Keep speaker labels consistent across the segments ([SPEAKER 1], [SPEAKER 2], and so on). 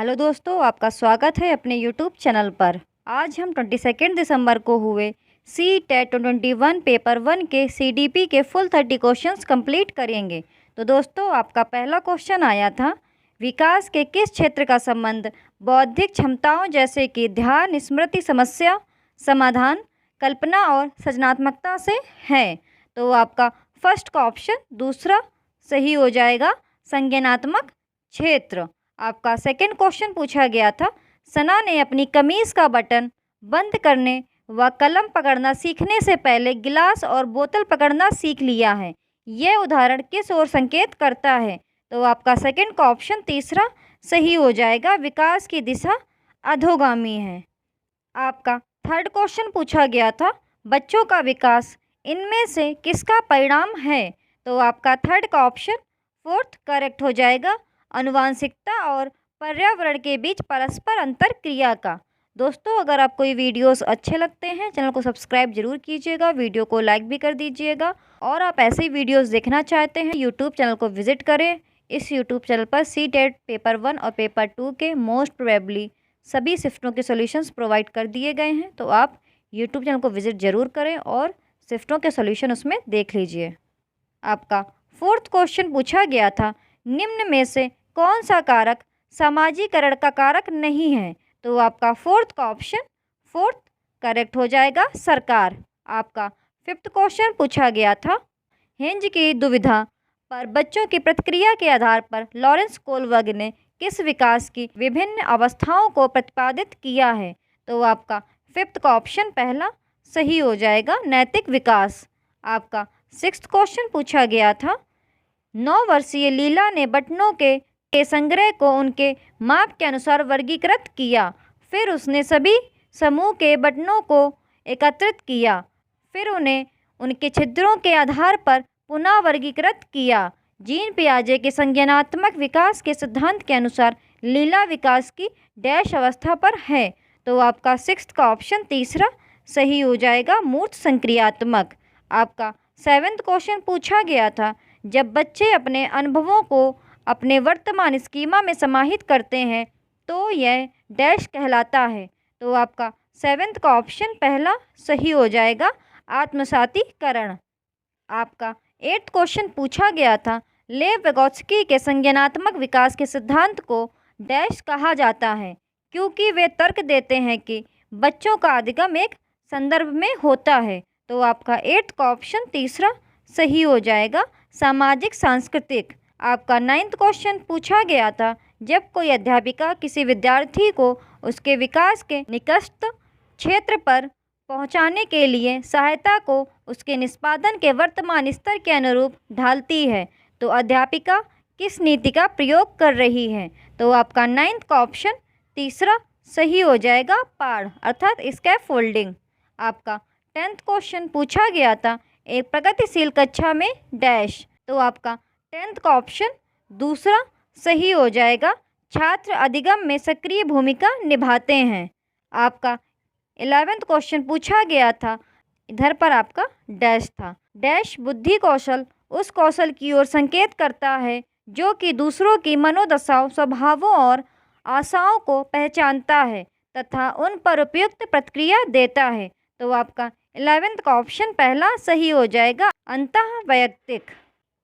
[SPEAKER 1] Hello दोस्तों, आपका स्वागत है अपने यूट्यूब चैनल पर। आज हम 22 दिसंबर को हुए सी टेट 2021 पेपर 1 के सीडीपी के फुल 30 क्वेश्चंस कंप्लीट करेंगे। तो दोस्तों, आपका पहला क्वेश्चन आया था, विकास के किस क्षेत्र का संबंध बौद्धिक क्षमताओं जैसे कि ध्यान, स्मृति, समस्या समाधान, कल्पना और सृजनात्मकता से है। तो आपका फर्स्ट का ऑप्शन दूसरा सही हो जाएगा, संज्ञानात्मक क्षेत्र। आपका सेकंड क्वेश्चन पूछा गया था, सना ने अपनी कमीज का बटन बंद करने व कलम पकड़ना सीखने से पहले गिलास और बोतल पकड़ना सीख लिया है। यह उदाहरण किस ओर संकेत करता है? तो आपका सेकंड का ऑप्शन तीसरा सही हो जाएगा, विकास की दिशा अधोगामी है। आपका थर्ड क्वेश्चन पूछा गया था, बच्चों का विकास इनमें से किसका परिणाम है? तो आपका थर्ड का ऑप्शन फोर्थ करेक्ट हो जाएगा, आनुवांशिकता और पर्यावरण के बीच परस्पर अंतर क्रिया का। दोस्तों, अगर आपको ये वीडियोस अच्छे लगते हैं, चैनल को सब्सक्राइब जरूर कीजिएगा, वीडियो को लाइक भी कर दीजिएगा। और आप ऐसे ही वीडियोस देखना चाहते हैं, यूट्यूब चैनल को विजिट करें। इस यूट्यूब चैनल पर सी टेट पेपर 1 और पेपर 2 के मोस्ट प्रोबेबली सभी शिफ्टों के सॉल्यूशंस प्रोवाइड कर दिए गए हैं। तो आप यूट्यूब चैनल को विजिट ज़रूर करें और शिफ्टों के सॉल्यूशन उसमें देख लीजिए। आपका फोर्थ क्वेश्चन पूछा गया था, निम्न में से कौन सा कारक सामाजिकरण का कारक नहीं है? तो आपका फोर्थ का ऑप्शन फोर्थ करेक्ट हो जाएगा, सरकार। आपका फिफ्थ क्वेश्चन पूछा गया था, हिंज की दुविधा पर बच्चों की प्रतिक्रिया के आधार पर लॉरेंस कोलबर्ग ने किस विकास की विभिन्न अवस्थाओं को प्रतिपादित किया है? तो आपका फिफ्थ का ऑप्शन पहला सही हो जाएगा, नैतिक विकास। आपका सिक्स्थ क्वेश्चन पूछा गया था, 9 वर्षीय लीला ने बटनों के संग्रह को उनके माप के अनुसार वर्गीकृत किया। फिर उसने सभी समूह के बटनों को एकत्रित किया, फिर उन्हें उनके छिद्रों के आधार पर पुनः वर्गीकृत किया। जीन पियाजे के संज्ञानात्मक विकास के सिद्धांत के अनुसार लीला विकास की डैश अवस्था पर है। तो आपका सिक्स्थ का ऑप्शन तीसरा सही हो जाएगा, मूर्त संक्रियात्मक। आपका सेवेंथ क्वेश्चन पूछा गया था, जब बच्चे अपने अनुभवों को अपने वर्तमान स्कीमा में समाहित करते हैं तो यह डैश कहलाता है। तो आपका सेवेंथ का ऑप्शन पहला सही हो जाएगा, आत्मसातीकरण। आपका एट्थ क्वेश्चन पूछा गया था, लेव विगोत्स्की के संज्ञानात्मक विकास के सिद्धांत को डैश कहा जाता है, क्योंकि वे तर्क देते हैं कि बच्चों का अधिगम एक संदर्भ में होता है। तो आपका एट्थ का ऑप्शन तीसरा सही हो जाएगा, सामाजिक सांस्कृतिक। आपका नाइन्थ क्वेश्चन पूछा गया था, जब कोई अध्यापिका किसी विद्यार्थी को उसके विकास के निकटस्थ क्षेत्र पर पहुंचाने के लिए सहायता को उसके निष्पादन के वर्तमान स्तर के अनुरूप ढालती है, तो अध्यापिका किस नीति का प्रयोग कर रही है? तो आपका नाइन्थ का ऑप्शन तीसरा सही हो जाएगा, पाढ़ अर्थात स्कैफोल्डिंग। आपका टेंथ क्वेश्चन पूछा गया था, एक प्रगतिशील कक्षा में डैश। तो आपका टेंथ का ऑप्शन दूसरा सही हो जाएगा, छात्र अधिगम में सक्रिय भूमिका निभाते हैं। आपका 11वां क्वेश्चन पूछा गया था, इधर पर आपका डैश था। डैश बुद्धि कौशल उस कौशल की ओर संकेत करता है जो कि दूसरों की मनोदशाओं, स्वभावों और आशाओं को पहचानता है तथा उन पर उपयुक्त प्रतिक्रिया देता है। तो आपका 11वां का ऑप्शन पहला सही हो जाएगा, अंतः वैयक्तिक।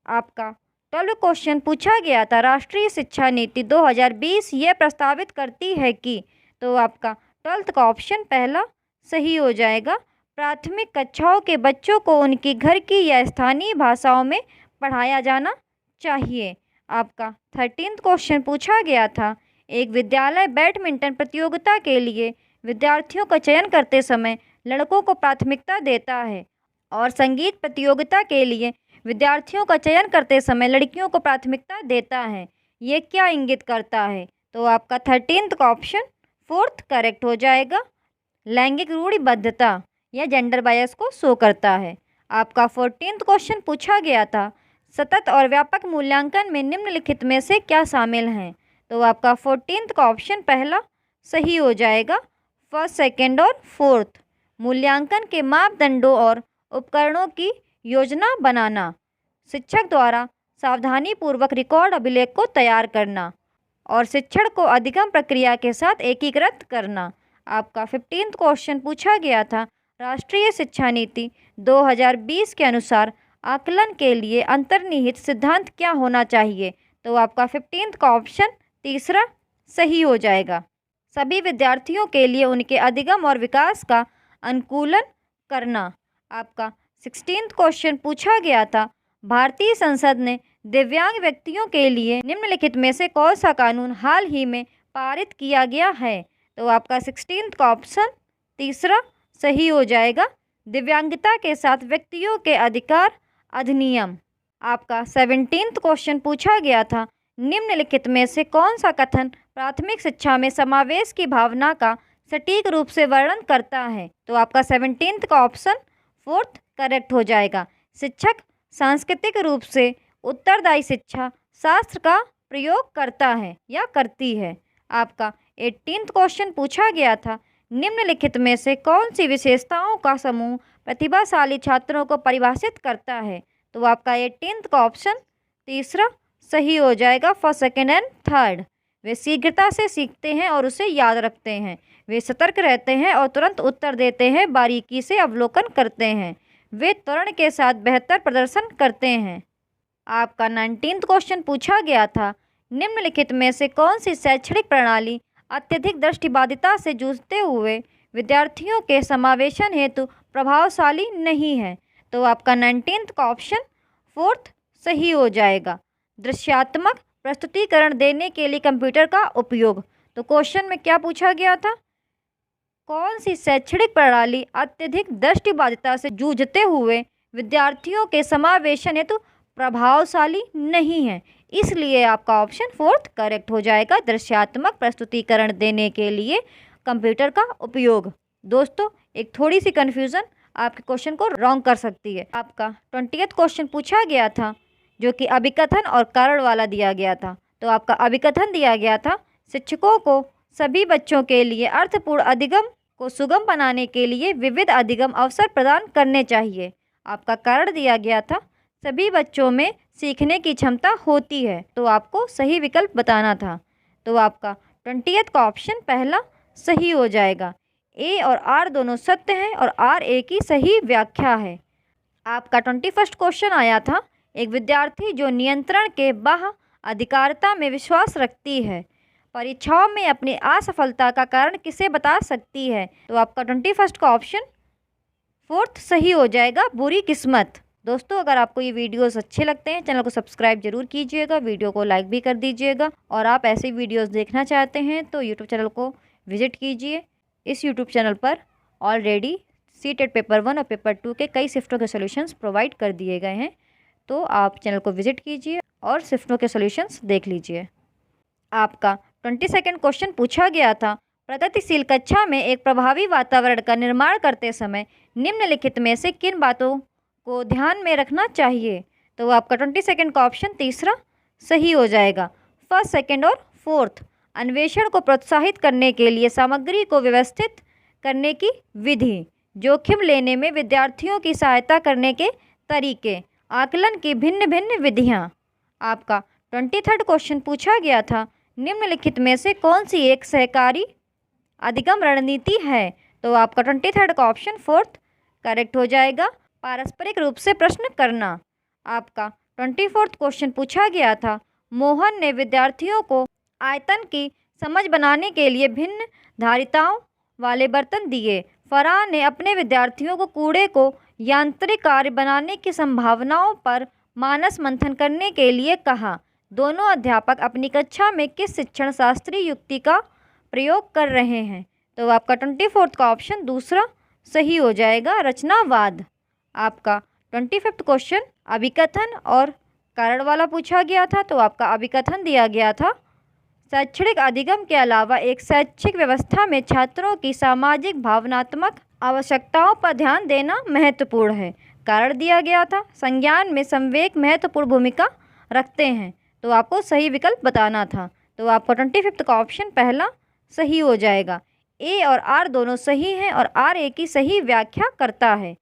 [SPEAKER 1] आपका 12वां क्वेश्चन पूछा गया था, राष्ट्रीय शिक्षा नीति 2020 यह प्रस्तावित करती है कि। तो आपका 12th का ऑप्शन पहला सही हो जाएगा, प्राथमिक कक्षाओं के बच्चों को उनकी घर की या स्थानीय भाषाओं में पढ़ाया जाना चाहिए। आपका 13th क्वेश्चन पूछा गया था, एक विद्यालय बैडमिंटन प्रतियोगिता के लिए विद्यार्थियों का चयन करते समय लड़कों को प्राथमिकता देता है और संगीत प्रतियोगिता के लिए विद्यार्थियों का चयन करते समय लड़कियों को प्राथमिकता देता है। ये क्या इंगित करता है? तो आपका 13th का ऑप्शन फोर्थ करेक्ट हो जाएगा, लैंगिक रूढ़िबद्धता या जेंडर बायस को शो करता है। आपका 14th क्वेश्चन पूछा गया था, सतत और व्यापक मूल्यांकन में निम्नलिखित में से क्या शामिल हैं? तो आपका 14th का ऑप्शन पहला सही हो जाएगा, फर्स्ट, सेकेंड और फोर्थ। मूल्यांकन के मापदंडों और उपकरणों की योजना बनाना, शिक्षक द्वारा सावधानीपूर्वक रिकॉर्ड अभिलेख को तैयार करना, और शिक्षण को अधिगम प्रक्रिया के साथ एकीकृत करना। आपका 15th क्वेश्चन पूछा गया था, राष्ट्रीय शिक्षा नीति 2020 के अनुसार आकलन के लिए अंतर्निहित सिद्धांत क्या होना चाहिए? तो आपका 15th का ऑप्शन तीसरा सही हो जाएगा। सभी विद्यार्थियों के लिए उनके अधिगम और विकास का अनुकूलन करना। आपका 16th क्वेश्चन पूछा गया था, भारतीय संसद ने दिव्यांग व्यक्तियों के लिए निम्नलिखित में से कौन सा कानून हाल ही में पारित किया गया है? तो आपका 16th का ऑप्शन तीसरा सही हो जाएगा, दिव्यांगता के साथ व्यक्तियों के अधिकार अधिनियम। आपका 17th क्वेश्चन पूछा गया था, निम्नलिखित में से कौन सा कथन प्राथमिक शिक्षा में समावेश की भावना का सटीक रूप से वर्णन करता है? तो आपका 17th का ऑप्शन फोर्थ करेक्ट हो जाएगा, शिक्षक सांस्कृतिक रूप से उत्तरदायी शिक्षा शास्त्र का प्रयोग करता है या करती है। आपका 18th क्वेश्चन पूछा गया था, निम्नलिखित में से कौन सी विशेषताओं का समूह प्रतिभाशाली छात्रों को परिभाषित करता है? तो आपका 18th का ऑप्शन तीसरा सही हो जाएगा, फर्स्ट, सेकेंड एंड थर्ड। वे शीघ्रता से सीखते हैं और उसे याद रखते हैं, वे सतर्क रहते हैं और तुरंत उत्तर देते हैं, बारीकी से अवलोकन करते हैं, वे त्वरण के साथ बेहतर प्रदर्शन करते हैं। आपका 19th क्वेश्चन पूछा गया था, निम्नलिखित में से कौन सी शैक्षणिक प्रणाली अत्यधिक दृष्टिबाधिता से जूझते हुए विद्यार्थियों के समावेशन हेतु प्रभावशाली नहीं है? तो आपका 19th का ऑप्शन फोर्थ सही हो जाएगा, दृश्यात्मक प्रस्तुतिकरण देने के लिए कंप्यूटर का उपयोग। तो क्वेश्चन में क्या पूछा गया था, कौन सी शैक्षणिक प्रणाली अत्यधिक दृष्टिबाधिता से जूझते हुए विद्यार्थियों के समावेशन हेतु प्रभावशाली नहीं है? इसलिए आपका ऑप्शन फोर्थ करेक्ट हो जाएगा, दृश्यात्मक प्रस्तुतिकरण देने के लिए कंप्यूटर का उपयोग। दोस्तों, एक थोड़ी सी कन्फ्यूज़न आपके क्वेश्चन को रॉन्ग कर सकती है। आपका 20th क्वेश्चन पूछा गया था, जो कि अभिकथन और कारण वाला दिया गया था। तो आपका अभिकथन दिया गया था, शिक्षकों को सभी बच्चों के लिए अर्थपूर्ण अधिगम को सुगम बनाने के लिए विविध अधिगम अवसर प्रदान करने चाहिए। आपका कारण दिया गया था, सभी बच्चों में सीखने की क्षमता होती है। तो आपको सही विकल्प बताना था। तो आपका 20th का ऑप्शन पहला सही हो जाएगा, ए और आर दोनों सत्य हैं और आर ए की सही व्याख्या है। आपका 21st क्वेश्चन आया था, एक विद्यार्थी जो नियंत्रण के बाह्य अधिकारिता में विश्वास रखती है, परीक्षाओं में अपनी असफलता का कारण किसे बता सकती है? तो आपका 21st का ऑप्शन फोर्थ सही हो जाएगा, बुरी किस्मत। दोस्तों, अगर आपको ये वीडियोस अच्छे लगते हैं, चैनल को सब्सक्राइब जरूर कीजिएगा, वीडियो को लाइक भी कर दीजिएगा। और आप ऐसे वीडियोस देखना चाहते हैं तो यूट्यूब चैनल को विजिट कीजिए। इस यूट्यूब चैनल पर ऑलरेडी सीटेट पेपर 1 और पेपर 2 के कई शिफ्टों के सॉल्यूशंस प्रोवाइड कर दिए गए हैं, तो आप चैनल को विजिट कीजिए और शिफ्टों के सॉल्यूशंस देख लीजिए। आपका 22nd क्वेश्चन पूछा गया था, प्रगतिशील कक्षा में एक प्रभावी वातावरण का निर्माण करते समय निम्नलिखित में से किन बातों को ध्यान में रखना चाहिए? तो आपका 22nd का ऑप्शन तीसरा सही हो जाएगा, फर्स्ट, सेकेंड और फोर्थ। अन्वेषण को प्रोत्साहित करने के लिए सामग्री को व्यवस्थित करने की विधि, जोखिम लेने में विद्यार्थियों की सहायता करने के तरीके, आकलन की भिन्न भिन्न विधियाँ। आपका 23rd क्वेश्चन पूछा गया था, निम्नलिखित में से कौन सी एक सहकारी अधिगम रणनीति है? तो आपका 23rd का ऑप्शन फोर्थ करेक्ट हो जाएगा, पारस्परिक रूप से प्रश्न करना। आपका 24th क्वेश्चन पूछा गया था, मोहन ने विद्यार्थियों को आयतन की समझ बनाने के लिए भिन्न धारिताओं वाले बर्तन दिए। फराह ने अपने विद्यार्थियों को कूड़े को यांत्रिक कार्य बनाने की संभावनाओं पर मानस मंथन करने के लिए कहा। दोनों अध्यापक अपनी कक्षा में किस शिक्षण शास्त्रीय युक्ति का प्रयोग कर रहे हैं? तो आपका 24th का ऑप्शन दूसरा सही हो जाएगा, रचनावाद। आपका 25th क्वेश्चन अभिकथन और कारण वाला पूछा गया था। तो आपका अभिकथन दिया गया था, शैक्षणिक अधिगम के अलावा एक शैक्षिक व्यवस्था में छात्रों की सामाजिक भावनात्मक आवश्यकताओं पर ध्यान देना महत्वपूर्ण है। कारण दिया गया था, संज्ञान में संवेग महत्वपूर्ण भूमिका रखते हैं। तो आपको सही विकल्प बताना था। तो आपका 25th का ऑप्शन पहला सही हो जाएगा, ए और आर दोनों सही हैं और आर ए की सही व्याख्या करता है।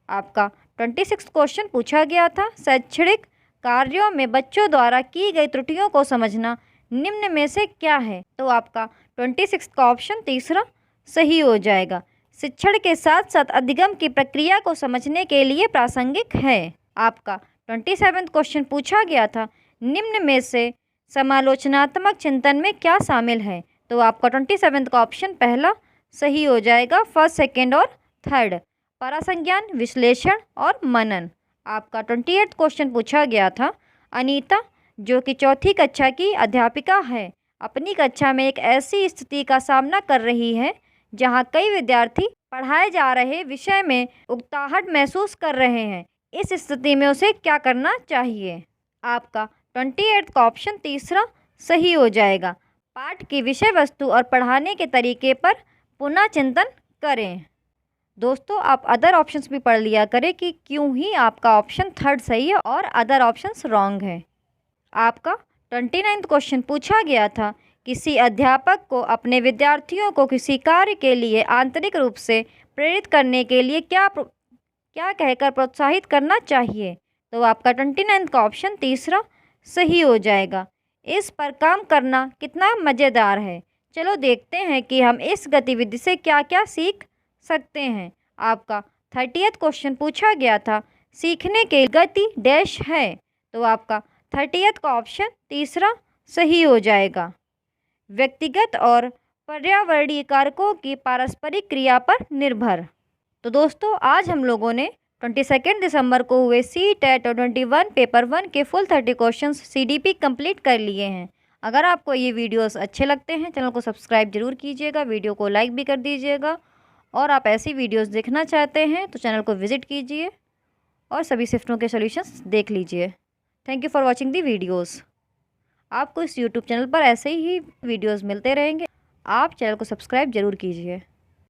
[SPEAKER 1] आपका 26th क्वेश्चन पूछा गया था, शैक्षणिक कार्यों में बच्चों द्वारा की गई त्रुटियों को समझना निम्न में से क्या है? तो आपका 26 का ऑप्शन तीसरा सही हो जाएगा। शिक्षण के साथ साथ अधिगम की प्रक्रिया को समझने के लिए प्रासंगिक है। आपका 27वां क्वेश्चन पूछा गया था, निम्न में से समालोचनात्मक चिंतन में क्या शामिल है? तो आपका 27वां का ऑप्शन पहला सही हो जाएगा, फर्स्ट, सेकेंड और थर्ड, परासंज्ञान, विश्लेषण और मनन। आपका 28वां क्वेश्चन पूछा गया था, अनीता जो कि चौथी कक्षा की अध्यापिका है, अपनी कक्षा में एक ऐसी स्थिति का सामना कर रही है जहां कई विद्यार्थी पढ़ाए जा रहे विषय में उकताहट महसूस कर रहे हैं। इस स्थिति में उसे क्या करना चाहिए? आपका 28वां का ऑप्शन तीसरा सही हो जाएगा, पाठ की विषय वस्तु और पढ़ाने के तरीके पर पुनः चिंतन करें। दोस्तों, आप अदर ऑप्शंस भी पढ़ लिया करें कि क्यों ही आपका ऑप्शन थर्ड सही है और अदर ऑप्शंस रॉन्ग है। आपका 29वां क्वेश्चन पूछा गया था, किसी अध्यापक को अपने विद्यार्थियों को किसी कार्य के लिए आंतरिक रूप से प्रेरित करने के लिए क्या कहकर प्रोत्साहित करना चाहिए? तो आपका 29वां का ऑप्शन तीसरा सही हो जाएगा, इस पर काम करना कितना मज़ेदार है। चलो देखते हैं कि हम इस गतिविधि से क्या क्या सीख सकते हैं। आपका 30वां क्वेश्चन पूछा गया था, सीखने के गति डैश है? तो आपका 30वां का ऑप्शन तीसरा सही हो जाएगा, व्यक्तिगत और पर्यावरणीय कारकों की पारस्परिक क्रिया पर निर्भर। तो दोस्तों, आज हम लोगों ने 22 दिसंबर को हुए CTET 21 पेपर 1 के फुल 30 क्वेश्चंस CDP कंप्लीट कर लिए हैं। अगर आपको ये वीडियोस अच्छे लगते हैं, चैनल को सब्सक्राइब जरूर कीजिएगा, वीडियो को लाइक भी कर दीजिएगा, और आप ऐसी वीडियोस देखना चाहते हैं तो चैनल को विजिट कीजिए और सभी शिफ्टों के सॉल्यूशंस देख लीजिए। Thank you for watching the videos. आपको इस यूट्यूब चैनल पर ऐसे ही वीडियोज़ मिलते रहेंगे। आप चैनल को सब्सक्राइब जरूर कीजिए।